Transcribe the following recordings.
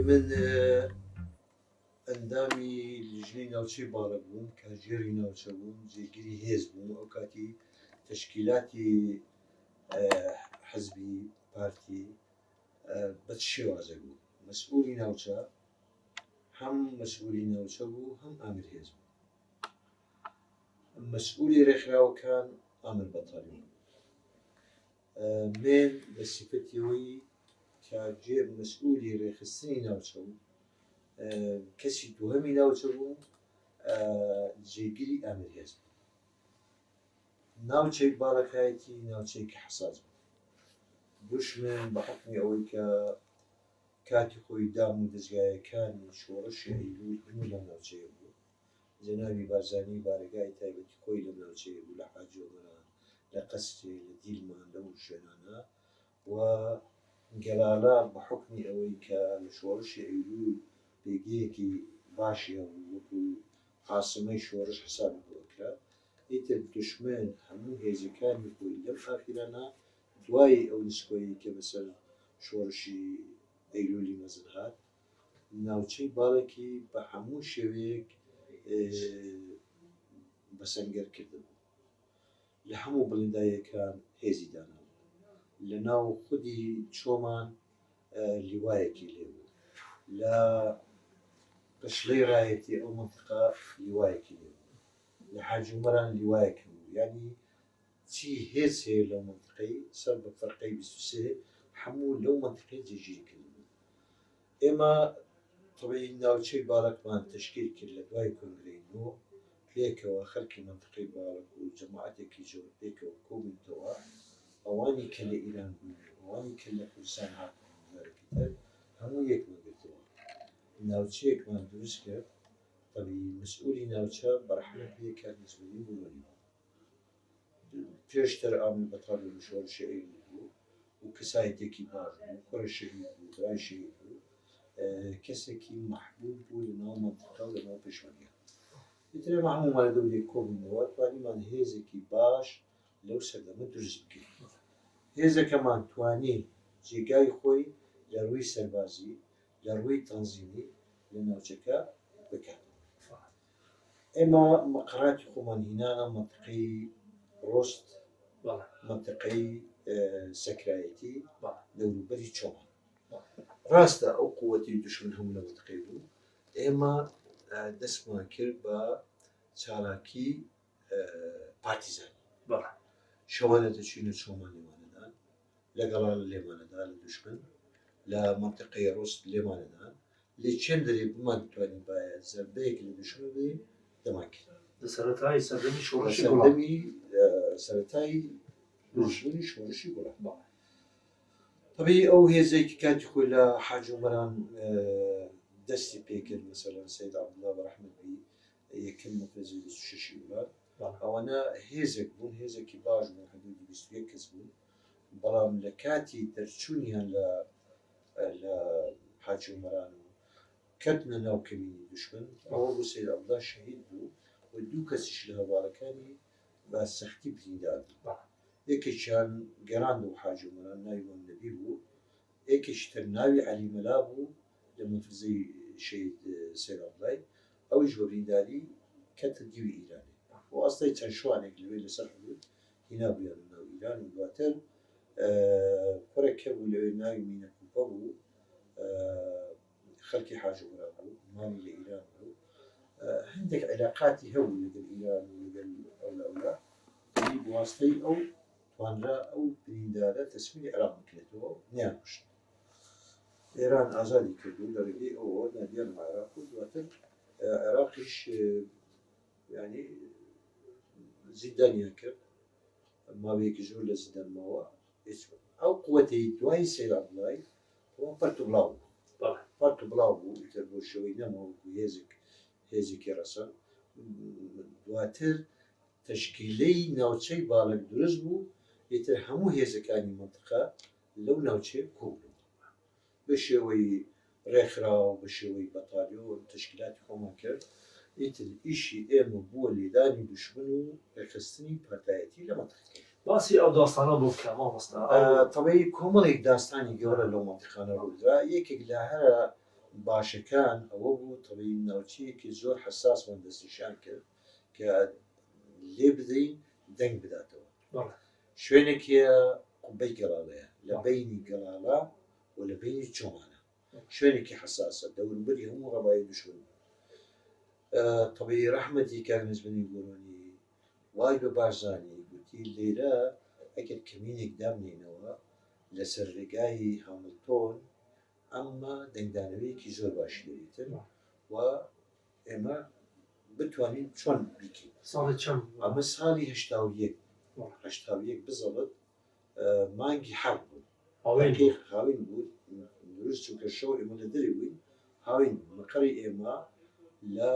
من ئەندامی لیژنەی ناوچەی باڵک بووم کە ژێری ناوچە بووم جێگیری هێز بووم ئەو کاتی تەشکیلاتی حزبی پارتی بە شێوازە بوو مەسئولی ناوچە هەم مەسئولی ناوچە بوو هەم ئامیر هێز بوو مەسئولی ڕێکخراوەکان ئامر بەتاڵی من بە سیفەتیەوەی کاژێ مەسئولی ڕێخستنی ناوچە بوو کەسی دووهەمی ناوچە بوو جێگیری ئامیر هێز بوو ناوچەی باڵەکایەتی ناوچەیەکی حەساس بوو دوشمن بە حکمی ئەوەی کە کاتی خۆی دام و دەستگایەکانی شۆڕشی ئەیلوی هەموو لەم ناوچەیە بوو جەنابی بارزانی بارگای تایبەتی خۆی لەم ناوچەیە بوو لە حاجۆمەران لە قەسرێ لە دیلمان لەو شوێنانە و گەلالا بە حکمی ئەوەی کە لە شۆڕشی ئەیلوی پێگەیەکی باشی هەبوو وەکو عاسمەی شۆڕش حسابی بۆکرا ئیتر دوشمن هەموو هێزەکانی خۆی لەم ئاخیرانە دوای ئەو نسکۆیی کە بەسەر شۆڕشی ئەیلولی مەزن هات ناوچەی باڵێکی بە هەموو شێوەیەک بەسەنگەر کردبوو لە هەموو بڵندایەکان هێزی دانا لە ناو خودی چۆمان لیوایەکی لێبوو لە قشلەی ڕایەتی ئەو منتقا لیوایەکی لێبوو لە حاجومەران لیوایەکی بوو یعنی چی هێز هەیە لەو منتقەی سەر بە فەرقەی 23 هەموو لەو منتقەی جێگیر کردبوو ئێمە طبعی ناوچەی باڵکمان تشکیل کرد لە دوای کۆنگرەی نۆ پێکەوە خەڵکی منتقەی باڵک و جەماعەتێکی زۆر پێکەوە کۆبوونەوە ئەوانی کە لە ئیران بوون ئەوانی کە لە کوردستان هاتن هەموو یەکمەگرتەوە ناوچەیەکمان دروست کرد طبعی مەسئولی ناوچە بەرحەمە پێ کات نسبەتی بوونی پێشتر ئامر بەتاڵی لە شۆڕشی ئەیلولی بوو و کەسایەتێکی باش بوو کوڕی شەهید بوو برای شەهید بوو کەسێکی محبوب بوو لە ناو منتقە و لە ناو پێشمەرگە ئیتر ئێمە هەموومان لە دەورێک کۆبوونەوە توانیمان هێزێکی باش لەو سەردەمە دروست بکەین هێزەکەمان توانی جێگای خۆی لە ڕووی سەربازی لە ڕووی تەنزیمی لە ناوچەکە بکات ئێمە مەقڕاتی خۆمان هینانە منتقەی ڕۆست منتقەی سەکرایەتی دەوروبەری چۆمان ڕاستە ئەو قووەتی دوشمن هەموو لە منتقەی بوو ئێمە دەستمان کرد بە چالاکی پارتیزانی شەوانە دەچینە چۆمان لێمانەدان لەگەڵا لێمانەدا لە دوشمن لە منتقەی ڕۆست لێمانەدان لێ چەند دەرێ بمان بتوانین باە زەربەیەک لە دوشمن بێ دەمان کرد لە سەرەتای سەردەمی شۆڕشی سەرەتایی دوژمنی شۆڕشی گوڵان طبعی ئەو هێزێکی کاتی خۆی لە حاجومەران دەستی پێکرد مەسەلەن سەید عەبدوڵڵا بەڕەحمەتبی یەکەم مەفرەزی 26 وڵات ئەوانە هێزێک بوون هێزێکی باش بوون حدودی 21 کەس بوون بەڵام لە کاتی دەرچوونیان لە حاجومەران و کەوتنە ناو کەمینی دوشمن ئەوە بوو سەید عەبدوڵڵا شەهید بوو و دوو کەسیش لە هەواڵەکانی بە سەختی بریندار بوو یەکێکیان گەڕاند و حاجومەران ناوی مەمدەبی بوو یەکێکی تر ناوی عەلی مەلا بوو لە مەفرزەی شەهید سەید عەبدوڵڵای ئەویش بە برینداری کەتە دیوی ئیرانی و ئەستەی چەند شوانێک لەوێ لەسەر حدود هینا بوویان ناو ئیران و دواتر کوڕێک هەبوو لەوێ ناوی مینە کوپە بوو خەڵکی حاجومەران بوو مامی لە ئیران بوو هەندێک علاقاتی هەبوو لەگەڵ ئیران و لەگەڵ ئەولا بواسطەی ئەو توانرا ئەو بریندارە تەسمیری عێراق بکرێتەوە نیان کوشت ئێران ئازادی کردو لە ڕێگەی ئەوە نادیان عێراق و دواتر عێراقیش ینی زیندانیان کرد ماوەیەکی زۆر لە زیندانماوە ئەو قووەتەی دوای سەید عەبدوڵڵای پەرت و بڵاو بوو پەرت و بڵاو بوو ئیتر بۆ شێوەی نەماوە هێزێکی ڕەسەن دواتر تشکیلەی ناوچەی باڵک دروست بوو ئیتر هەموو هێزەکانی منتقە لەو ناوچەیە کۆبوون بە شێوەی ڕێکخراو بە شێوەی بەتالیۆن تشکیلاتی خۆمان کرد ئیتر ئیشی ئێمە بووە لێدانی دوشمن و ڕێخستنی پەرتایەتی لە منتقەکە باسی ئەو داستانە بۆ بکە مامۆستا طبعی کۆمەڵێک داستانی گەورە لەو منتقانە ڕوودرا یەکێک لە هەرە باشەکان ئەوە بوو تەڵی ناوچەیەکی زۆر حساسمان دەستنیشان کرد کە لێ بدەین دەنگ بداتەوە. شوێنێکە قوبەی گەڵاڵەیە لە بینی گەڵاڵە و لە بینی چۆمانە، شوێنێکی حساسە دەوروبەری هەموو ڕەبای دوشمن. تەبیعی ڕەحمەتی کاک نزمەنی گۆرۆنی وای بە باشزانی گوتی لێرە ئەگەر کەمینێک دامنێنەوە لەسەر ڕێگای هامڵتۆن ئەمە دەنگدانەوەیەکی زۆر باشی دەبێتن و ئێمە بتوانین چۆن بیکەین. ئەمە ساڵی هەشتاویەک بزەڵت مانگی حەق بوو هاوین بوو دروست چونکە شەو ئێمە لە دەرێ بووین هاوین مەقەڕی ئێمە لە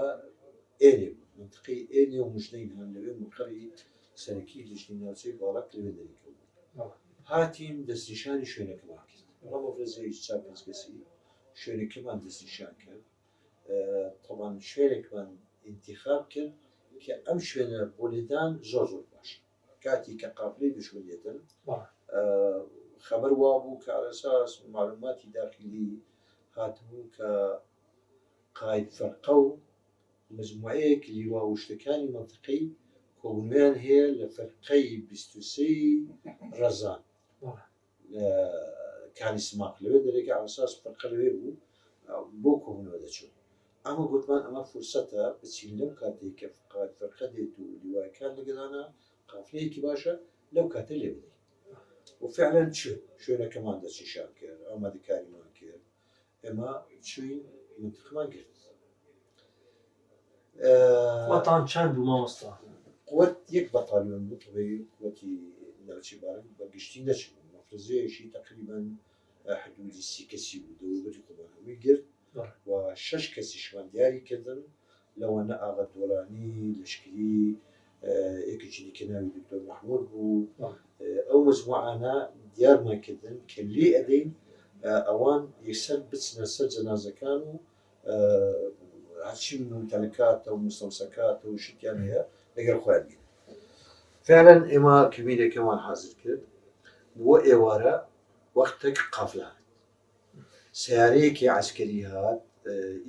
ئێنێ بوو منتقەی ئێنێ و مژدەین هەن لەوێ مەقەڕی سەرەکی لیژنی ناوچەی باڵک لەوێ دەریکە بوو. هاتیم دەستنیشانی شوێنەکەمان کرد ڕەمە ڕێزەی چاپەنجکەسی شوێنەکەمان دەستنیشان کرد. تەمان شوێنێکمان انتخاب کرد کە ئەم شوێنە بۆ لێدان زۆر باش کاتی کە قافلەی دژمنێتن خەبەر وا بوو کە ئەساس معلوماتی داخلی هاتبوو کە قاید فەرقە و مجموعەیەک لیوا و شتەکانی منتقەی کۆبوونیان هەیە لە فەرقەی 23 ڕەزان کانی سماق لەوێ دەرێکە ئاساس فەرقە لەوێ بوو بۆ کۆبوونەوە دەچوو. ئەمە گوتمان ئەمە فرسەتە بچین لەم کاتێک کە قاید فەرقە دێت و لیوایەکان لەگەڵانە قافلەیەکی باشە لەو کاتە لێ بدەین و فعلا شوێنەکەمان دەستنیشان کرد ئامادەکاریمان کرد ئێمە چوین منتقمان کرد. وەتان چەند بوو مامۆستا؟ قوت یەک بەتالیۆن بوو تەبەی قوتی ناوچەی بارک بەگشتی نەچوو مەفرەزەیەشی تەقریبەن حدودی 30 کەسی بوو دەوروبەری قوبانەوەی گرت و 6 کەسیشمان دیاری کردن لەوانە ئاغا دۆڵانی لەشکری یەکێکی دیکە ناوی دکتۆر محمود بوو. ئەو مجموعانە دیارمان کردن کە لێ ئەدەین ئەوان یەکسەر بچنە سەر جەنازەکان و هەرچی ممتەلکاتە و مستەوسەکاتە و شتیان هەیە لەگەڵ خۆیان بین. فعلا ئێمە کەمینێکەمان حازر کرد بۆ ئێوارە وەختێک قافلە سیارەیەکی عەسکەری هات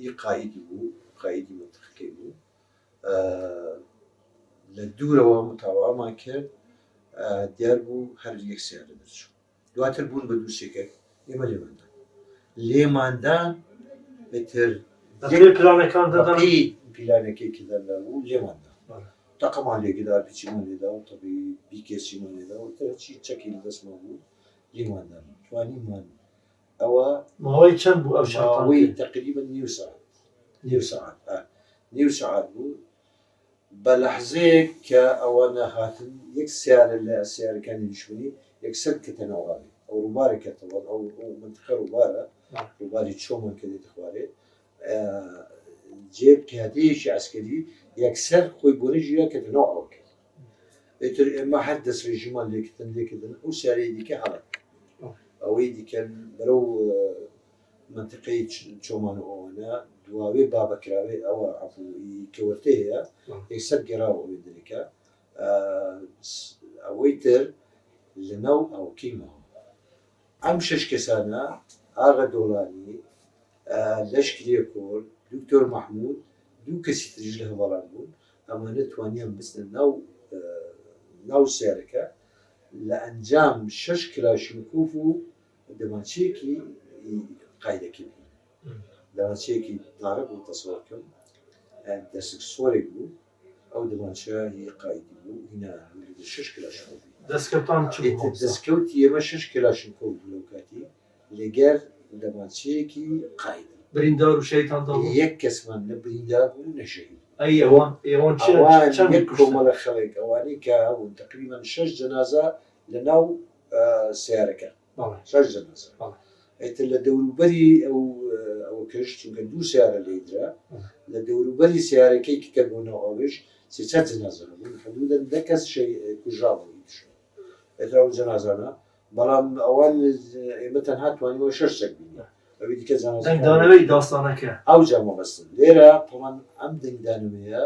ئی قائیدی بوو قائیدی منتقەکەی بوو لە دوورەوە متاوامان کرد دیار بوو هەر یەک سیارە دەرچوو دواتر بوون بە دووسێکە ئێمە لێماندان بەتر پلانەکان دەدەن پیلانێکێکی دەردا بوو لێماندان تەقەمان لێگەدار پیچیمان لێدا و تەبی بیکێسیمان لێدا و تەرچی چەکی لە دەستمان بوو لێماندان توانیمان ئەوە ماوەی چەند بوو ئەو شاوەی تقریبا نیو سەعات بوو بە لەحزەیەک کە ئەوانە هاتن یەک سیارە لە سیارەکانی دیشمنی یەکسەر کەتەنەوەڵی ئەو ڕووبارێکەوە ئەو منتقە ڕووبارە ڕووباری چۆمان کە دێتە خوارێ جێ پیادەیەکی عەسکەری یەکسەر خۆی بۆ ڕێژیرا کەتەنەوە ئەو کرد ئێتر ئێمە هەر دەست ڕێژیمان لێکردن ئەو سیارەی دیکە هەڵەت ئەوەی دیکەن بەرەو منتقەی چۆمانەوەوانە دواوێ بابەکراوێ ئەوە عەفوی کەوەرتە هەیە یەکسەر گێڕاوە ئەوێ دەرێکە ئەوەی تر لەناو ئەوکەی ماوە ئەم 6 کەسانە ئاغا دۆڵانی لەشکری کۆڵ دکتۆر محمود دوو کەسی تریش لە هەواڵان بوون ئەمانە توانیان بچنە ناو سیارەکە لە ئەنجام 6 کلاشینکۆف و دەماچەیەکی قایدەکەی بوو دەماچەیەکی دارە بوو تەسەوەرکەم دەسک سۆرێک بوو ئەو دەماچە هی قایدی بوو هینا 6 کلاشینکۆف دەستکەوتی ئێمە 6 کلاشینکۆف بوو لەو کاتی لەگەر دەماچەیەکی قاید بریندار و شەیتان یەک کەسمان لە بریندار بوو نەشەهید ئەوان کۆمەڵە خەڵێک ئەوانەی کە هەبوون تقریبا 6 جەنازە لە ناو سیارەکە 6 جەنازە ئێتر لە دەوروبەری ئەوە کەشت چونکە دوو سیارە لێدرا لە دەوروبەری سیارەکەی کە بوونەوە ئەوش 300 جەنازە بوون حدودەن 10 کەس کوژرا بوون ئێتر ئەو جەنازانە بەڵام ئەوان ئێمە تەنها توانیوە 6 چەک بینە ئەوەی دیکە دەنگدانەوەی داستانەکە ئەو جامە بەستن لێرە پڵان ئەم دەنگدانەوەیە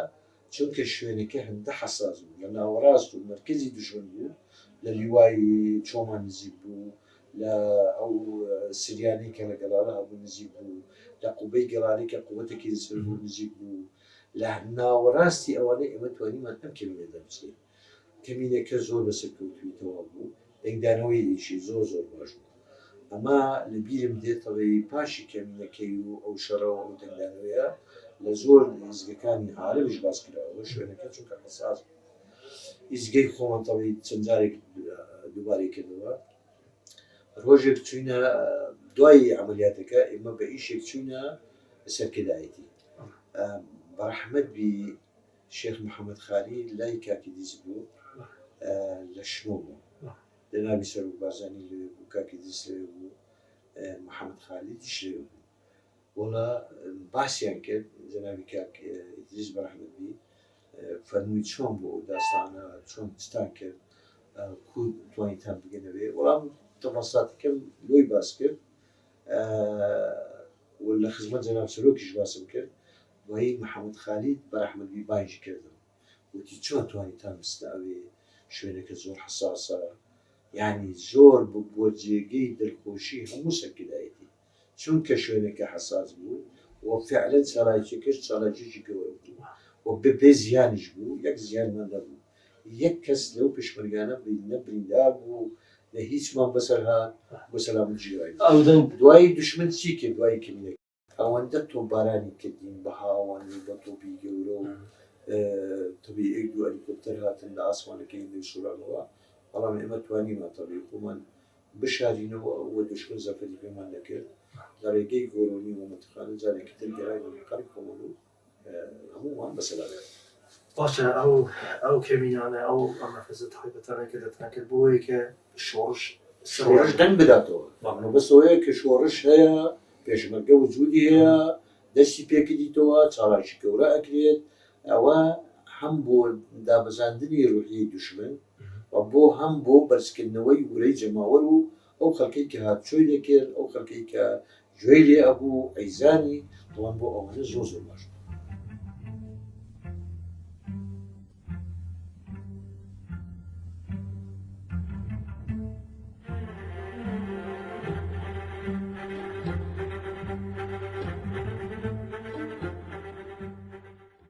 چونکە شوێنەکە هەندە حەساس بوو لە ناوەڕاست و مەرکەزی دوژمن بوو لە لیوای چۆمان نزیک بوو لە ئەو سریانەی کە لەگەڵانە هەبوو نزیک بوو لقوبەی گەڵانەی کە قووەتێکی سەر بوو نزیک بوو لە ناوەڕاستی ئەوانەی ئێمە توانیمان ئەم کەمینە دەبچێت کەمینێکە زۆر بەسەر کەوتویتەوە بوو دەنگدانەوەی دیشی زۆر زۆر باش بوو ئەمە لە بیرم دێتەوەی پاشی کەمینەکەی و ئەو شەڕەوە و دەنگدانەوەیە لە زۆر ئیزگەکانی عالەمیش باس کراوە شوێنەکە چونکە حساس ئیزگەی خۆمەتەوەی چەند جارێک دووبارەی کردەوە ڕۆژێک چوینە دوای عملیاتەکە ئێمە بە ئیشێک چوینە سەرکردایەتی بەڕەحمەت بی شێخ محەممەد خالی لای کاکی دیز بوو لە شنۆ بوو لەناوی سەر و بازانی لێ بوو کاکی دیز لێ بوو محەممەد خالی دیشێ بوو وڵا باسییان کرد جەناوی کاک ئیدریس بەڕەحمەت بی فەرمووی چۆن بۆ ئەو داستانە چۆن چتان کرد کو توانیتان بگەنەوێ وەڵام تەفەساتەکەم لۆی باس کرد لە خزمەت جەناب سەرۆکیش باسم کرد وهی محەممەد خالید بەڕەحمەت بی بانگی کردم وتی چۆن توانیتان بستاوێ شوێنەکە زۆر حساسە یعنی زۆر بۆ جێگەی دڵخۆشی هەموو سەرکردایەتی چونکە شوێنەکە حساس بوو و فعلا چالاکیەکەش چالاکیێکی گەورە بوو و بێ زیانیش بوو یەک زیانمان نەبوو یەک کەس لەو پشمەرگانە نەبریندار بوو لە هیچمان بەسەر هات بۆ سەلام جیرایی دوای دشمن چی کرد دوای کەمینەکە ئەوەندە تۆپبارانی کردین بە هاوان بە تۆپی گەورە و تەبی ئەک دوو هەلیکۆپتەر هاتن لە ئاسمانەکەی شوڕانەوە بەڵام ئێمە توانیمان تەبی خۆمان بشارینەوە ئەوە دشمن زەفەری پێمان نەکرد لە ڕێگەی گۆرۆنی ومەتخانە جارێکی تر گەڕای قەری کۆمەڵ و هەموومان بەسەلامێت باشە ئەو کەمینانە ئەو ئەمەفەزە تایبەتانە کە دەتان کرد بۆیە کە شۆڕش دەنگ بداتەوە بەسەوەیە کە شۆڕش هەیە پێشمەرگە وجودی هەیە دەستی پێکردیتەوە چاڵاشی گەورە ئەکرێت ئەوە هەم بۆ دابەزاندنی ڕوحی دشمن و بۆ هەم بۆ بەرزکردنەوەی وورەی جەماوەر و ئەو خەڵکەی کە هاتچۆی دەکرد ئەو خەڵکەی کە گوێی لێ ئەبوو ئەیزانی دەوان بۆ ئەوانە زۆر زۆر باش